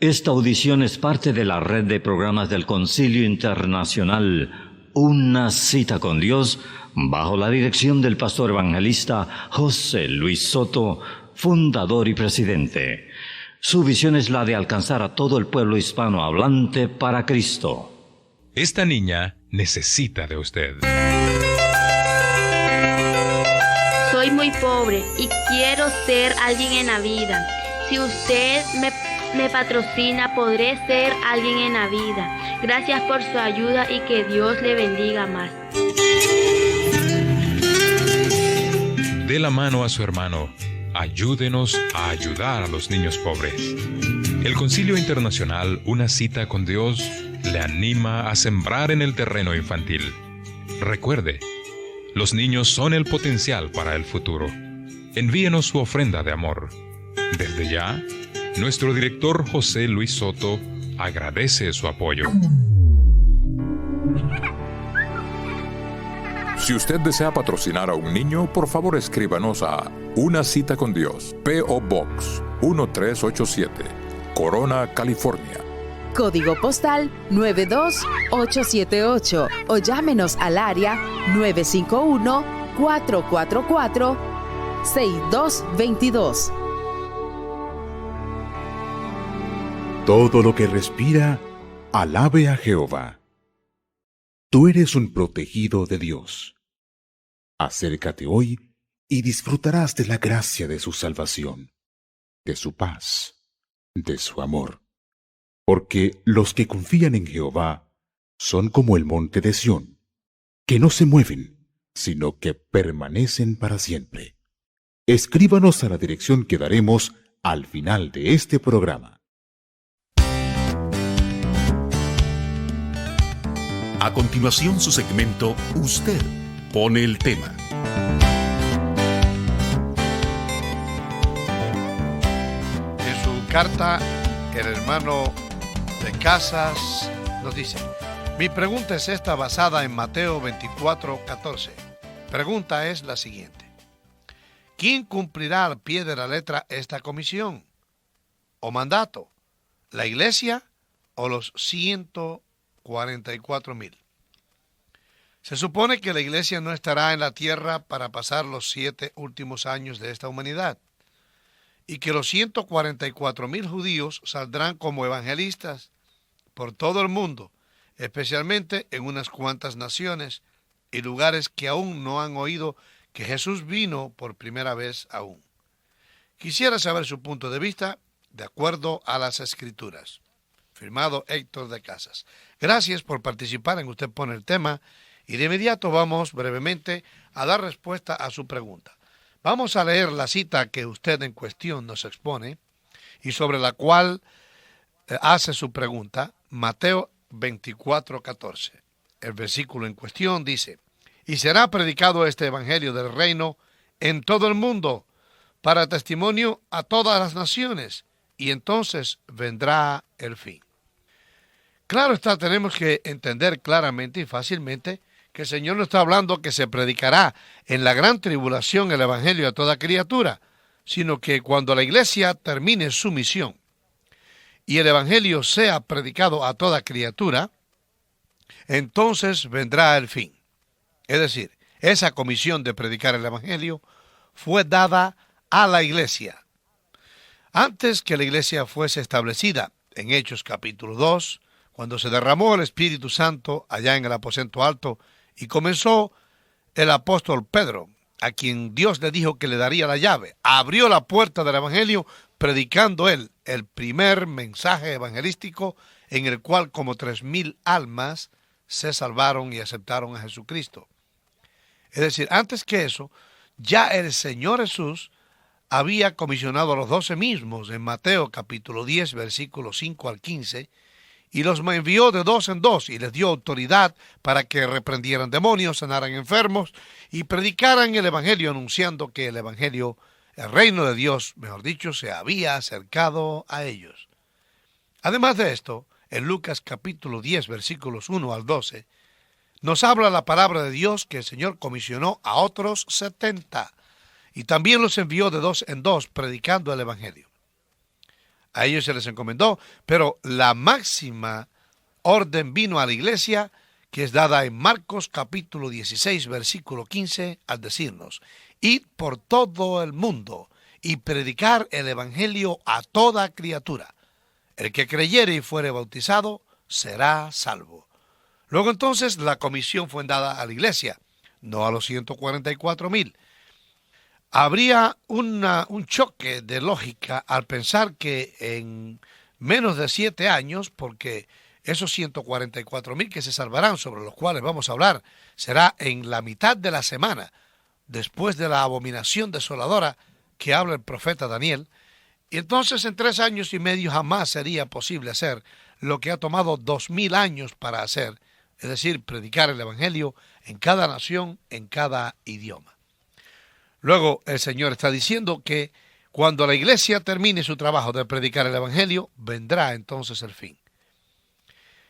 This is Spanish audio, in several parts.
Esta audición es parte de la red de programas del Concilio Internacional Una Cita con Dios, bajo la dirección del pastor evangelista José Luis Soto, fundador y presidente. Su visión es la de alcanzar a todo el pueblo hispanohablante para Cristo. Esta niña necesita de usted. Soy muy pobre y quiero ser alguien en la vida. Si usted me patrocina, podré ser alguien en la vida. Gracias por su ayuda y que Dios le bendiga más. Dé la mano a su hermano. Ayúdenos a ayudar a los niños pobres. El Concilio Internacional Una Cita con Dios le anima a sembrar en el terreno infantil. Recuerde, los niños son el potencial para el futuro. Envíenos su ofrenda de amor. Desde ya, nuestro director José Luis Soto agradece su apoyo. Si usted desea patrocinar a un niño, por favor escríbanos a Una Cita con Dios, P.O. Box 1387, Corona, California. Código postal 92878 o llámenos al área 951-444-6222. Todo lo que respira, alabe a Jehová. Tú eres un protegido de Dios. Acércate hoy y disfrutarás de la gracia de su salvación, de su paz, de su amor. Porque los que confían en Jehová son como el monte de Sión, que no se mueven, sino que permanecen para siempre. Escríbanos a la dirección que daremos al final de este programa. A continuación, su segmento Usted pone el tema. En su carta, el hermano de Casas nos dice: mi pregunta es esta, basada en Mateo 24:14. Pregunta es la siguiente: ¿quién cumplirá al pie de la letra esta comisión o mandato? ¿La iglesia o los 144,000? Se supone que la iglesia no estará en la tierra para pasar los 7 últimos años de esta humanidad, y que los 144,000 judíos saldrán como evangelistas por todo el mundo, especialmente en unas cuantas naciones y lugares que aún no han oído que Jesús vino por primera vez aún. Quisiera saber su punto de vista de acuerdo a las Escrituras. Firmado Héctor de Casas. Gracias por participar en Usted pone el tema, y de inmediato vamos brevemente a dar respuesta a su pregunta. Vamos a leer la cita que usted en cuestión nos expone y sobre la cual hace su pregunta, Mateo 24:14. El versículo en cuestión dice: y será predicado este evangelio del reino en todo el mundo para testimonio a todas las naciones, y entonces vendrá el fin. Claro está, tenemos que entender claramente y fácilmente que el Señor no está hablando que se predicará en la gran tribulación el evangelio a toda criatura, sino que cuando la iglesia termine su misión y el evangelio sea predicado a toda criatura, entonces vendrá el fin. Es decir, esa comisión de predicar el evangelio fue dada a la iglesia. Antes que la iglesia fuese establecida, en Hechos capítulo 2, cuando se derramó el Espíritu Santo allá en el aposento alto y comenzó el apóstol Pedro, a quien Dios le dijo que le daría la llave, abrió la puerta del evangelio predicando él el primer mensaje evangelístico en el cual como 3,000 almas se salvaron y aceptaron a Jesucristo. Es decir, antes que eso, ya el Señor Jesús había comisionado a los 12 mismos en Mateo capítulo 10, versículos 5 al 15, y los envió de 2 en 2 y les dio autoridad para que reprendieran demonios, sanaran enfermos y predicaran el evangelio, anunciando que el evangelio, el reino de Dios, mejor dicho, se había acercado a ellos. Además de esto, en Lucas capítulo 10, versículos 1 al 12, nos habla la palabra de Dios que el Señor comisionó a otros 70 y también los envió de 2 en 2 predicando el evangelio. A ellos se les encomendó, pero la máxima orden vino a la iglesia, que es dada en Marcos capítulo 16, versículo 15, al decirnos: id por todo el mundo y predicar el evangelio a toda criatura. El que creyere y fuere bautizado será salvo. Luego entonces la comisión fue dada a la iglesia, no a los 144,000. Habría un choque de lógica al pensar que en menos de 7 años, porque esos 144,000 que se salvarán, sobre los cuales vamos a hablar, será en la mitad de la semana, después de la abominación desoladora que habla el profeta Daniel. Y entonces en 3 años y medio jamás sería posible hacer lo que ha tomado 2000 años para hacer, es decir, predicar el evangelio en cada nación, en cada idioma. Luego el Señor está diciendo que cuando la iglesia termine su trabajo de predicar el evangelio, vendrá entonces el fin.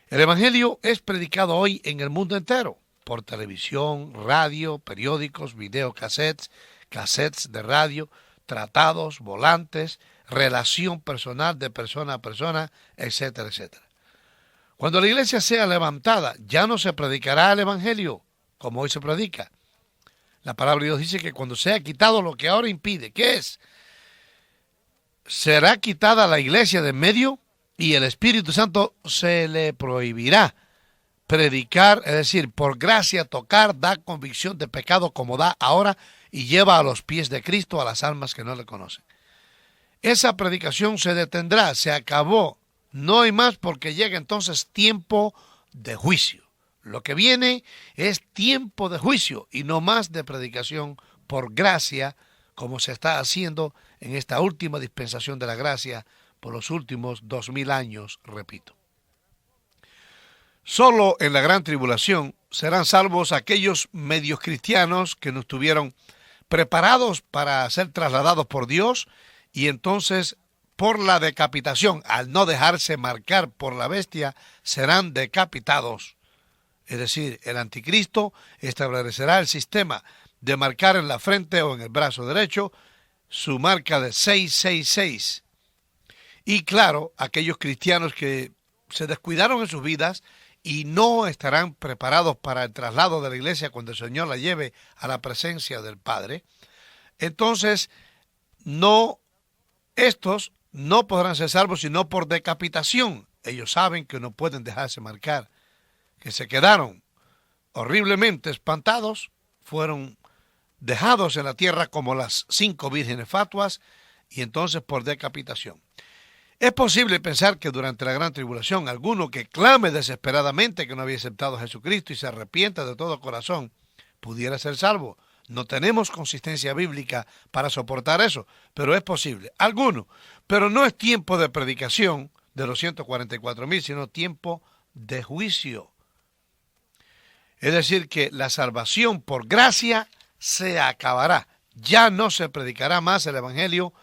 El evangelio es predicado hoy en el mundo entero, por televisión, radio, periódicos, videocassettes, cassettes de radio, tratados, volantes, relación personal de persona a persona, etcétera, etcétera. Cuando la iglesia sea levantada, ya no se predicará el evangelio como hoy se predica. La palabra de Dios dice que cuando sea quitado lo que ahora impide, ¿qué es? Será quitada la iglesia de en medio y el Espíritu Santo se le prohibirá predicar, es decir, por gracia tocar, da convicción de pecado como da ahora y lleva a los pies de Cristo a las almas que no le conocen. Esa predicación se detendrá, se acabó, no hay más, porque llega entonces tiempo de juicio. Lo que viene es tiempo de juicio y no más de predicación por gracia, como se está haciendo en esta última dispensación de la gracia por los últimos 2000 años, repito. Solo en la gran tribulación serán salvos aquellos medios cristianos que no estuvieron preparados para ser trasladados por Dios, y entonces por la decapitación, al no dejarse marcar por la bestia, serán decapitados. Es decir, el anticristo establecerá el sistema de marcar en la frente o en el brazo derecho su marca de 666. Y claro, aquellos cristianos que se descuidaron en sus vidas y no estarán preparados para el traslado de la iglesia cuando el Señor la lleve a la presencia del Padre, entonces estos no podrán ser salvos sino por decapitación. Ellos saben que no pueden dejarse marcar, que se quedaron horriblemente espantados, fueron dejados en la tierra como las 5 vírgenes fatuas, y entonces por decapitación. Es posible pensar que durante la gran tribulación alguno que clame desesperadamente que no había aceptado a Jesucristo y se arrepienta de todo corazón pudiera ser salvo. No tenemos consistencia bíblica para soportar eso, pero es posible. Alguno, pero no es tiempo de predicación de los 144,000, sino tiempo de juicio. Es decir, que la salvación por gracia se acabará. Ya no se predicará más el evangelio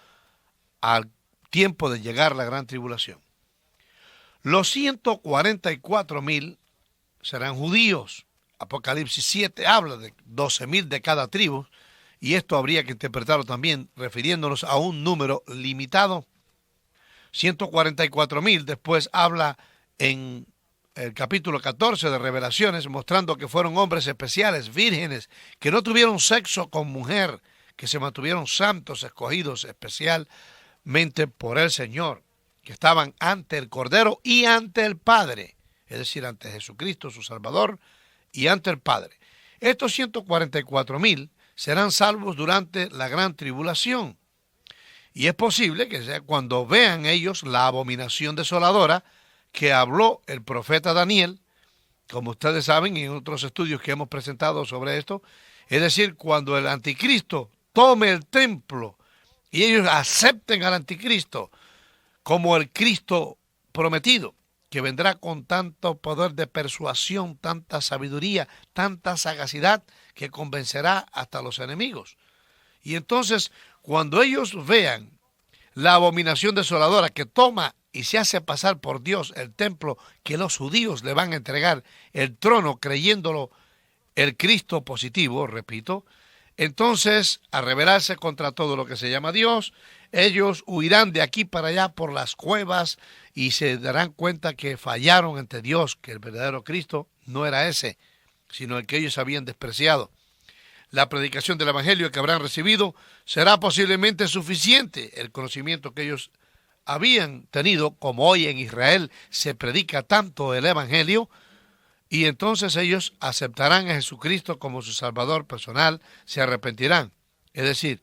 al tiempo de llegar la gran tribulación. Los 144,000 serán judíos. Apocalipsis 7 habla de 12,000 de cada tribu, y esto habría que interpretarlo también refiriéndonos a un número limitado. 144,000 después habla en el capítulo 14 de Revelaciones, mostrando que fueron hombres especiales, vírgenes, que no tuvieron sexo con mujer, que se mantuvieron santos, escogidos especialmente por el Señor, que estaban ante el Cordero y ante el Padre, es decir, ante Jesucristo, su Salvador, y ante el Padre. Estos 144,000 serán salvos durante la gran tribulación. Y es posible que sea cuando vean ellos la abominación desoladora que habló el profeta Daniel, como ustedes saben, y en otros estudios que hemos presentado sobre esto, es decir, cuando el anticristo tome el templo y ellos acepten al anticristo como el Cristo prometido, que vendrá con tanto poder de persuasión, tanta sabiduría, tanta sagacidad, que convencerá hasta los enemigos. Y entonces, cuando ellos vean la abominación desoladora que toma y se hace pasar por Dios el templo que los judíos le van a entregar, el trono creyéndolo el Cristo positivo, repito, entonces, a rebelarse contra todo lo que se llama Dios, ellos huirán de aquí para allá por las cuevas y se darán cuenta que fallaron ante Dios, que el verdadero Cristo no era ese, sino el que ellos habían despreciado. La predicación del Evangelio que habrán recibido será posiblemente suficiente. El conocimiento que ellos habían tenido, como hoy en Israel se predica tanto el Evangelio, y entonces ellos aceptarán a Jesucristo como su Salvador personal, se arrepentirán. Es decir,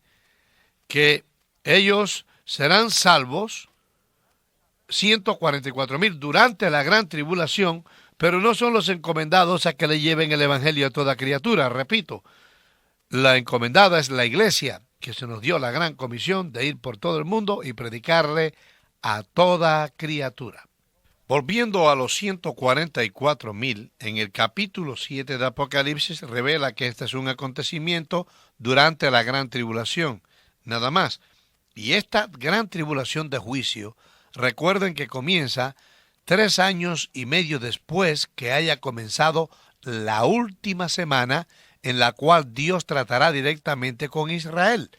que ellos serán salvos, 144,000 durante la gran tribulación, pero no son los encomendados a que le lleven el Evangelio a toda criatura. Repito, la encomendada es la iglesia, que se nos dio la gran comisión de ir por todo el mundo y predicarle a toda criatura. Volviendo a los 144,000, en el capítulo 7 de Apocalipsis revela que este es un acontecimiento durante la gran tribulación, nada más. Y esta gran tribulación de juicio, recuerden que comienza 3 años y medio después que haya comenzado la última semana en la cual Dios tratará directamente con Israel.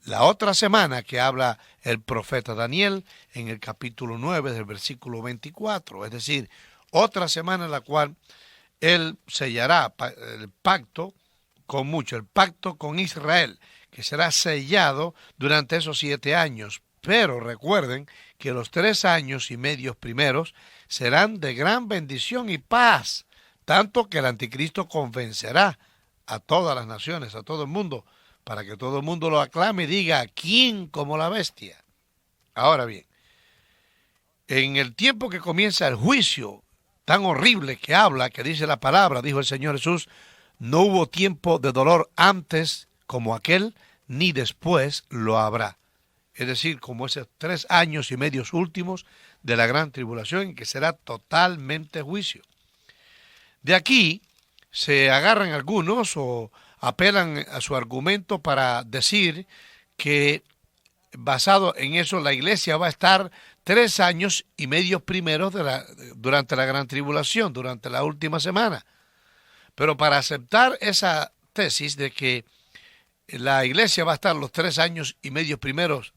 La otra semana que habla el profeta Daniel en el capítulo 9 del versículo 24, es decir, otra semana en la cual él sellará el pacto el pacto con Israel, que será sellado durante esos 7 años. Pero recuerden que los 3 años y medio primeros serán de gran bendición y paz, tanto que el anticristo convencerá a todas las naciones, a todo el mundo, para que todo el mundo lo aclame y diga, ¿quién como la bestia? Ahora bien, en el tiempo que comienza el juicio tan horrible que habla, que dice la palabra, dijo el Señor Jesús, no hubo tiempo de dolor antes como aquel, ni después lo habrá. Es decir, como esos 3 años y medio últimos de la gran tribulación, en que será totalmente juicio. De aquí se agarran algunos o apelan a su argumento para decir que basado en eso la iglesia va a estar 3 años y medio primeros durante la gran tribulación, durante la última semana. Pero para aceptar esa tesis de que la iglesia va a estar los 3 años y medio primeros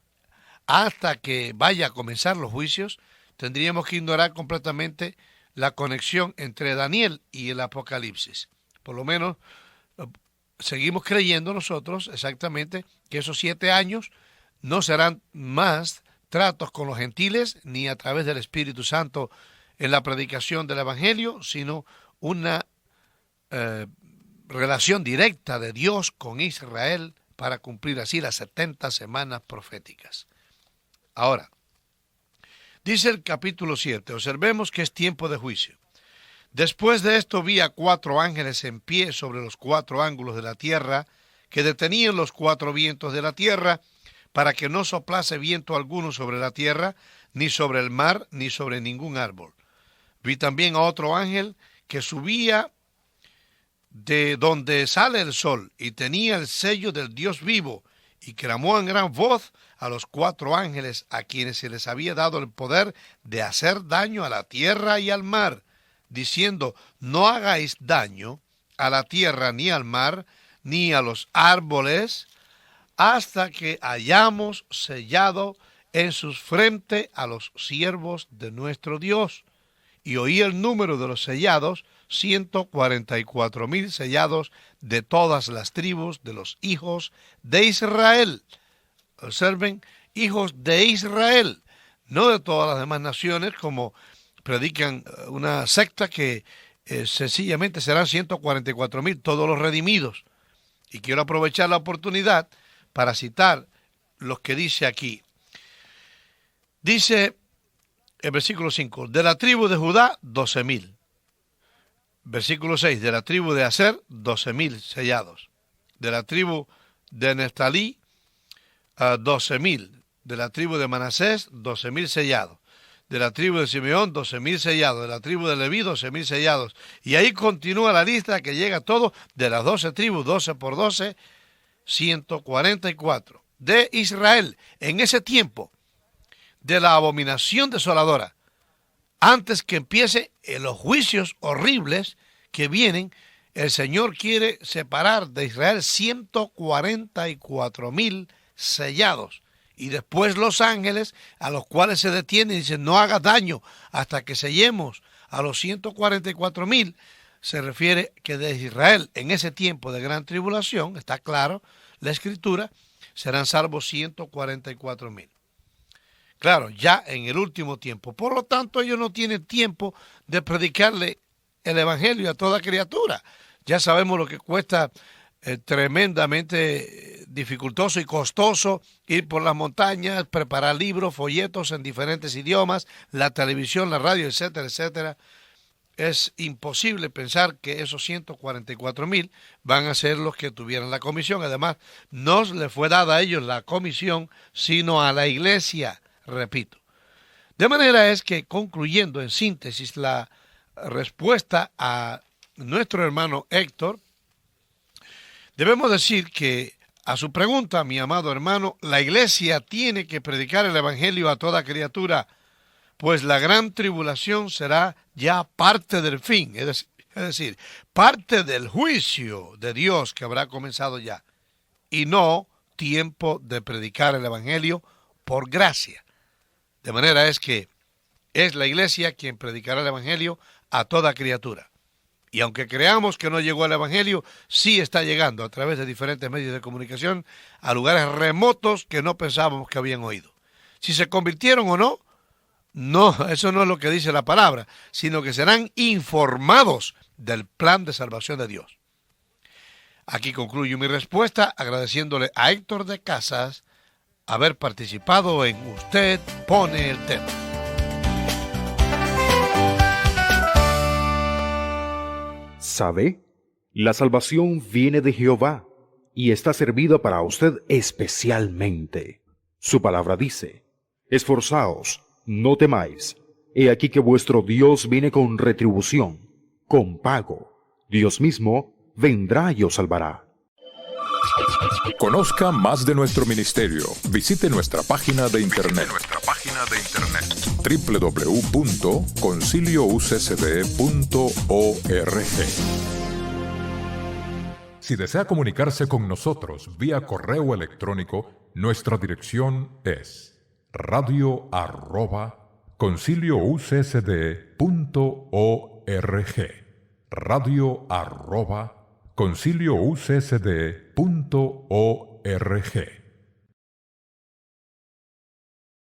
hasta que vaya a comenzar los juicios, tendríamos que ignorar completamente la conexión entre Daniel y el Apocalipsis. Por lo menos seguimos creyendo nosotros exactamente que esos 7 años no serán más tratos con los gentiles ni a través del Espíritu Santo en la predicación del Evangelio, sino una relación directa de Dios con Israel para cumplir así las 70 semanas proféticas. Ahora, dice el capítulo 7, observemos que es tiempo de juicio. Después de esto vi a 4 ángeles en pie sobre los 4 ángulos de la tierra, que detenían los 4 vientos de la tierra, para que no soplase viento alguno sobre la tierra, ni sobre el mar, ni sobre ningún árbol. Vi también a otro ángel que subía de donde sale el sol, y tenía el sello del Dios vivo, y clamó en gran voz a los 4 ángeles a quienes se les había dado el poder de hacer daño a la tierra y al mar, diciendo, no hagáis daño a la tierra ni al mar, ni a los árboles, hasta que hayamos sellado en sus frentes a los siervos de nuestro Dios. Y oí el número de los sellados, 144,000 sellados de todas las tribus de los hijos de Israel. Observen, hijos de Israel, no de todas las demás naciones, como predican una secta que sencillamente serán 144,000, todos los redimidos. Y quiero aprovechar la oportunidad para citar lo que dice aquí. Dice el versículo 5, de la tribu de Judá, 12,000. Versículo 6, de la tribu de Aser, 12,000 sellados. De la tribu de Neftalí, 12,000. De la tribu de Manasés, 12,000 sellados. De la tribu de Simeón, 12,000 sellados. De la tribu de Leví, 12,000 sellados. Y ahí continúa la lista que llega todo de las 12 tribus, 12 por 12, 144. De Israel, en ese tiempo de la abominación desoladora, antes que empiece los juicios horribles que vienen el Señor quiere separar de Israel 144,000 sellados. Y después los ángeles, a los cuales se detiene y dicen, no hagas daño hasta que sellemos a los 144,000. Se refiere que de Israel, en ese tiempo de gran tribulación, está claro, la Escritura, serán salvos 144,000. Claro, ya en el último tiempo. Por lo tanto, ellos no tienen tiempo de predicarle el Evangelio a toda criatura. Ya sabemos lo que cuesta tremendamente dificultoso y costoso ir por las montañas, preparar libros, folletos en diferentes idiomas, la televisión, la radio, etcétera, etcétera. Es imposible pensar que esos 144,000 van a ser los que tuvieran la comisión. Además, no le fue dada a ellos la comisión, sino a la iglesia, repito. De manera es que, concluyendo en síntesis la respuesta a nuestro hermano Héctor, debemos decir que a su pregunta, mi amado hermano, la iglesia tiene que predicar el evangelio a toda criatura, pues la gran tribulación será ya parte del fin, es decir, parte del juicio de Dios que habrá comenzado ya, y no tiempo de predicar el evangelio por gracia. De manera es que es la iglesia quien predicará el evangelio a toda criatura. Y aunque creamos que no llegó el evangelio, sí está llegando a través de diferentes medios de comunicación a lugares remotos que no pensábamos que habían oído. Si se convirtieron o no, no, eso no es lo que dice la palabra, sino que serán informados del plan de salvación de Dios. Aquí concluyo mi respuesta agradeciéndole a Héctor de Casas haber participado en Usted Pone el Tema. ¿Sabe? La salvación viene de Jehová y está servida para usted especialmente. Su palabra dice, esforzaos, no temáis. He aquí que vuestro Dios viene con retribución, con pago. Dios mismo vendrá y os salvará. Conozca más de nuestro ministerio. Visite nuestra página de internet. www.conciliouccd.org. Si desea comunicarse con nosotros vía correo electrónico, nuestra dirección es radio@conciliouccd.org. radio@conciliouccd.org.